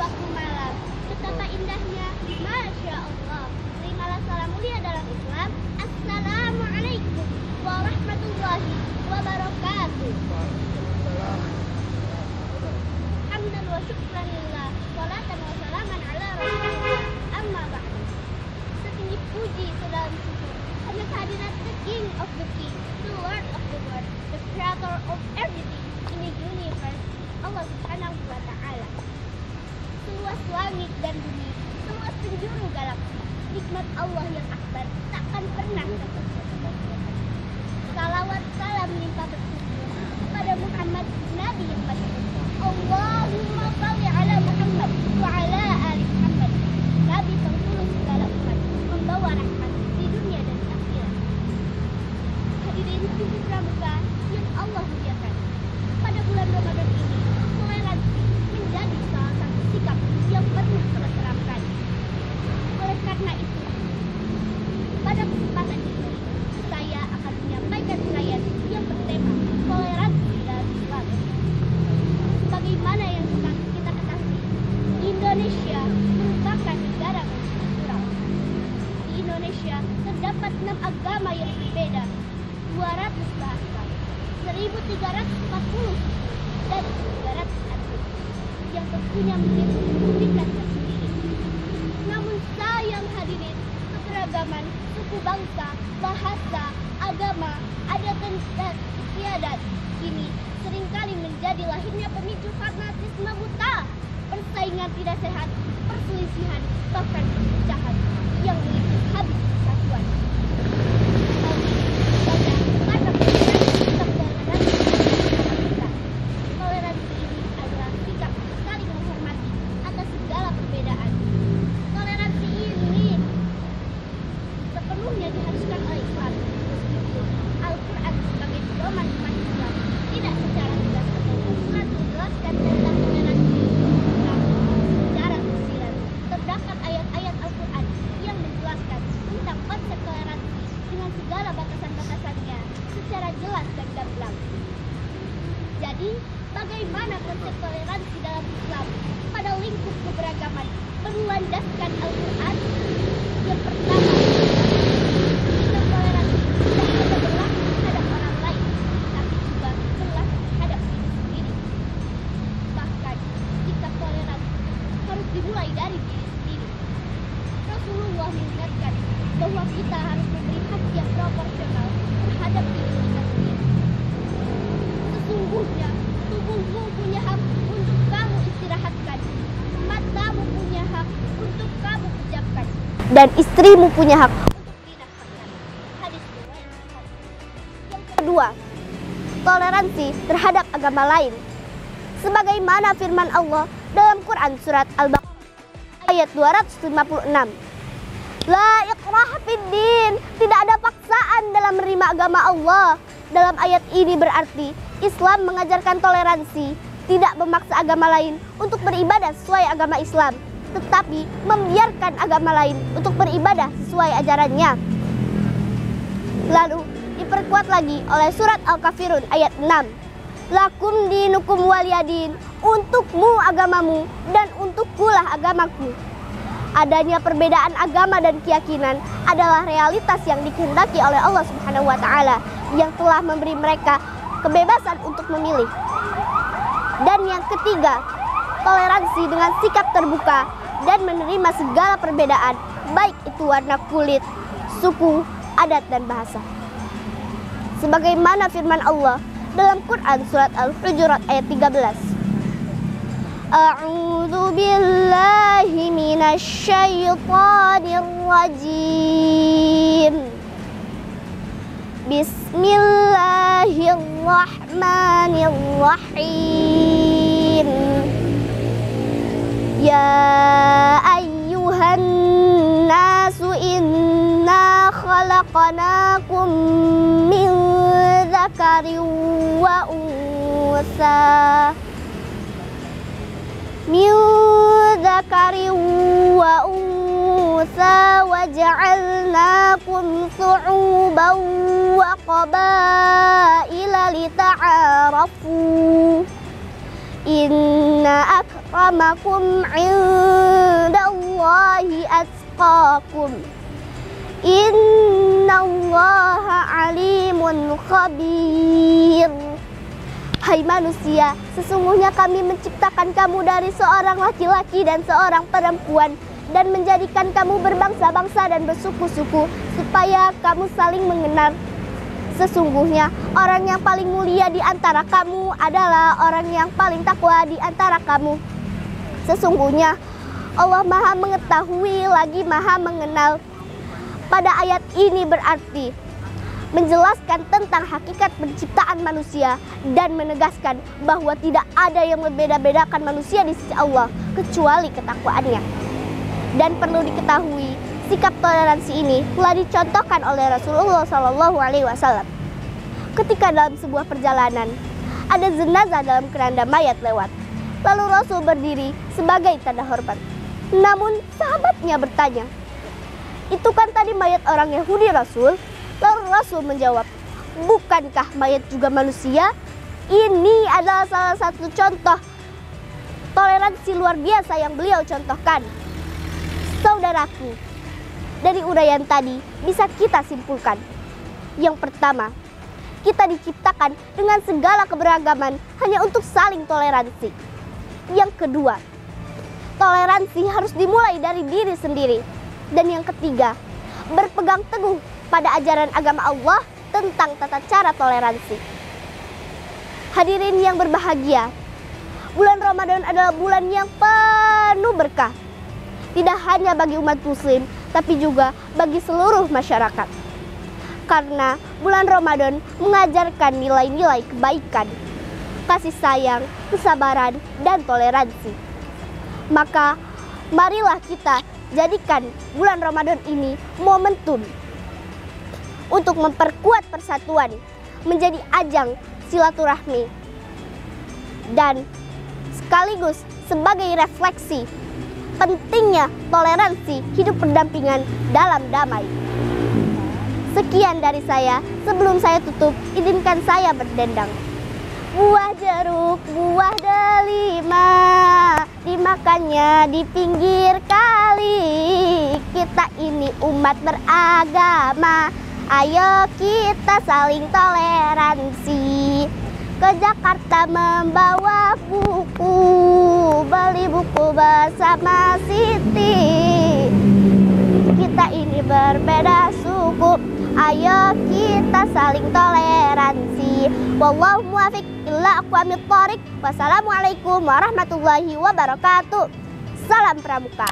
waktu malam. Betapa indahnya, Masya Allah. Terimalah salam mulia dalam Islam. Assalamualaikum warahmatullahi wabarakatuh. Hamdan wa syukran lillah, salatan wa salaman ala rasulillah. Amma ba'du. Setinggi puji sedalam syukur hanya kehadirat the King of the King, the Lord of the World, the Creator of everything in the universe, Allah Subhanahu wa Ta'ala. Seluas langit dan bumi, seluas penjuru galaksi, nikmat Allah yang akbar takkan pernah terputus. Salawat salam limpah bersyukur kepada Muhammad, Nabi yang masyhur. Allahumma shalli ala Muhammad wa ala ali Muhammad. Nabi penghulu segala umat, membawa rahmat di dunia dan di akhirat. Hadirin pintu pramuka yang Allah muliakan, pada bulan Ramadan ini toleransi menjadi salah satu sikap yang pernah kita terapkan. Oleh karena itu, pada kesempatan ini saya akan menyampaikan uraian yang bertema toleransi dalam Islam. Sebagaimana yang kita ketahui, Indonesia merupakan negara multikultural. Di Indonesia terdapat 6 agama yang berbeda, 200 bahasa, 1.340 dan 300 etnis yang tentunya memiliki keunikan tersendiri. Namun sayang hadirin, keberagaman suku bangsa, bahasa, agama, adat dan istiadat ini seringkali menjadi lahirnya pemicu fanatisme buta, persaingan tidak sehat, perselisihan, bahkan perpecahan yang mengikis habis kesatuan. Toleransi ini adalah sikap saling menghormati atas segala perbedaan. Toleransi ini sepenuhnya diharuskan oleh Islam. Meskipun Al-Quran sebagai pedoman umat Islam tidak secara tegas atau surat menjelaskan tentang toleransi, namun secara tersirat terdapat ayat-ayat Al-Quran yang menjelaskan tentang konsep toleransi dengan segala batasan-batasannya secara jelas dan gamblang. Jadi, bagaimana konsep toleransi dalam Islam pada lingkup keberagaman berlandaskan Al-Quran? Yang pertama, sikap toleransi tidak hanya berlaku terhadap orang lain, tapi juga berlaku terhadap diri sendiri. Bahkan, sikap toleransi harus dimulai dari diri sendiri. Rasulullah mengingatkan bahwa kita harus memberi hak yang proporsional terhadap diri kita sendiri. Sesungguhnya, tubuhmu punya hak untuk kamu istirahatkan, matamu punya hak untuk kamu pejamkan, dan istrimu punya hak untuk dinafkahkan. Hadis riwayat Bukhari. Yang kedua, toleransi terhadap agama lain. Sebagaimana firman Allah dalam Quran surat Al-Baqarah ayat 256. La ikraha fiddin, tidak ada paksaan dalam menerima agama Allah. Dalam ayat ini berarti Islam mengajarkan toleransi, tidak memaksa agama lain untuk beribadah sesuai agama Islam, tetapi membiarkan agama lain untuk beribadah sesuai ajarannya. Lalu diperkuat lagi oleh surat Al-Kafirun ayat 6. Lakum dinukum waliyadin, untukmu agamamu dan untukkulah agamaku. Adanya perbedaan agama dan keyakinan adalah realitas yang dikehendaki oleh Allah Subhanahu wa Ta'ala yang telah memberi mereka kebebasan untuk memilih. Dan yang ketiga, toleransi dengan sikap terbuka dan menerima segala perbedaan, baik itu warna kulit, suku, adat, dan bahasa. Sebagaimana firman Allah dalam Quran surat Al-Hujurat ayat 13. A'udzu billahi minasy syaithanir rajim. Bismillahirrahmanirrahim. Ya ayyuhan nasu inna khalaqnakum min dzakarin wa unsa waja'alnakum syu'uban wa qabaila lita'arafu. Inna akramakum indallahi atqakum. Innallaha alimun khabir. Hai manusia, sesungguhnya kami menciptakan kamu dari seorang laki-laki dan seorang perempuan dan menjadikan kamu berbangsa-bangsa dan bersuku-suku supaya kamu saling mengenal. Sesungguhnya orang yang paling mulia di antara kamu adalah orang yang paling takwa di antara kamu. Sesungguhnya Allah Maha mengetahui lagi Maha mengenal. Pada ayat ini berarti menjelaskan tentang hakikat penciptaan manusia dan menegaskan bahwa tidak ada yang membeda-bedakan manusia di sisi Allah kecuali ketakwaannya. Dan perlu diketahui, sikap toleransi ini telah dicontohkan oleh Rasulullah SAW. Ketika dalam sebuah perjalanan, ada jenazah dalam keranda mayat lewat. Lalu Rasul berdiri sebagai tanda hormat. Namun sahabatnya bertanya, "Itu kan tadi mayat orang Yahudi, Rasul?" Lalu Rasul menjawab, "Bukankah mayat juga manusia?" Ini adalah salah satu contoh toleransi luar biasa yang beliau contohkan. Saudaraku, dari uraian tadi bisa kita simpulkan. Yang pertama, kita diciptakan dengan segala keberagaman hanya untuk saling toleransi. Yang kedua, toleransi harus dimulai dari diri sendiri. Dan yang ketiga, berpegang teguh pada ajaran agama Allah tentang tata cara toleransi. Hadirin yang berbahagia, bulan Ramadan adalah bulan yang penuh berkah. Tidak hanya bagi umat muslim, tapi juga bagi seluruh masyarakat. Karena bulan Ramadan mengajarkan nilai-nilai kebaikan, kasih sayang, kesabaran, dan toleransi. Maka marilah kita jadikan bulan Ramadan ini momentum untuk memperkuat persatuan, menjadi ajang silaturahmi, dan sekaligus sebagai refleksi pentingnya toleransi hidup berdampingan dalam damai. Sekian dari saya. Sebelum saya tutup, izinkan saya berdendang. Buah jeruk, buah delima, dimakannya di pinggir kali. Kita ini umat beragama, ayo kita saling toleransi. Ke Jakarta membawa buku, beli buku bersama Siti. Kita ini berbeda suku, ayo kita saling toleransi. Wallahu muwaffiq ila aqwamit thoriq. Wassalamualaikum warahmatullahi wabarakatuh. Salam Pramuka.